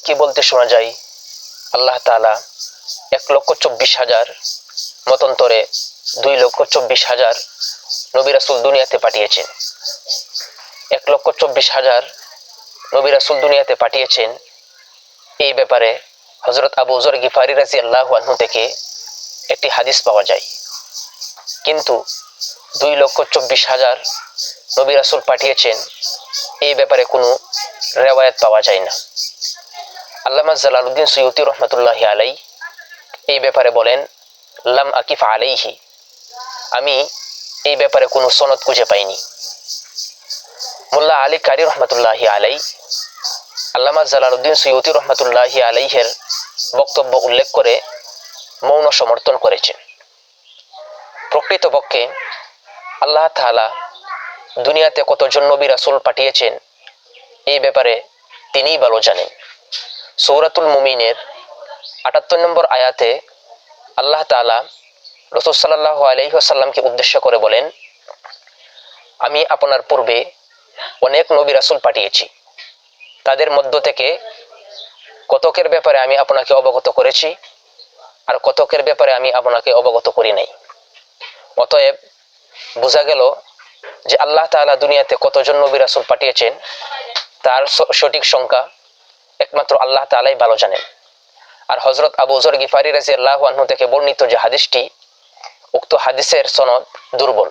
কি বলতে শোনা যায়, আল্লাহ তাআলা 1,24,000 মতান্তরে 2,24,000 নবী রাসূল দুনিয়াতে পাঠিয়েছেন। 1,24,000 নবী রাসূল দুনিয়াতে পাঠিয়েছেন, এই ব্যাপারে হযরত আবু যর গিফারি রাদিয়াল্লাহু আনহু থেকে একটি হাদিস পাওয়া যায়। কিন্তু 2,24,000 নবী রাসূল পাঠিয়েছেন, এই ব্যাপারে কোনো রেওয়ায়াত পাওয়া যায় না। আল্লামা জালালউদ্দিন সুয়ুতী রহমাতুল্লাহি আলাইহি এই ব্যাপারে বলেন, লাম আকিফ আলাইহি, আমি এই ব্যাপারে কোনো সনদ খুঁজে পাইনি। মোল্লা আলী কারি রহমাতুল্লাহি আলাইহি আল্লামা জালালউদ্দিন সুয়ুতী রহমাতুল্লাহি আলাইহির বক্তব্য উল্লেখ করে মৌন সমর্থন করেছেন। প্রকৃতপক্ষে আল্লাহ তাআলা দুনিয়াতে কতজন নবী রাসূল পাঠিয়েছেন, এই ব্যাপারে তিনিই ভালো জানেন। সূরাতুল মুমিনের ৭৮ নম্বর আয়াতে আল্লাহ তাআলা রাসূল সাল্লাল্লাহু আলাইহি ওয়াসাল্লামকে উদ্দেশ্য করে বলেন, আমি আপনার পূর্বে অনেক নবী রাসূল পাঠিয়েছি, তাদের মধ্য থেকে কতকের ব্যাপারে আমি আপনাকে অবগত করেছি আর কতকের ব্যাপারে আমি আপনাকে অবগত করি নাই। অতএব বোঝা গেল যে আল্লাহ তাআলা দুনিয়াতে কতজন নবী রাসূল পাঠিয়েছেন তার সঠিক সংখ্যা একমাত্র আল্লাহ তাআলাই ভালো জানেন। আর হযরত আবু যর গিফারি রাদিয়াল্লাহু আনহু থেকে বর্ণিত যে হাদিসটি, উক্ত হাদিসের সনদ দুর্বল।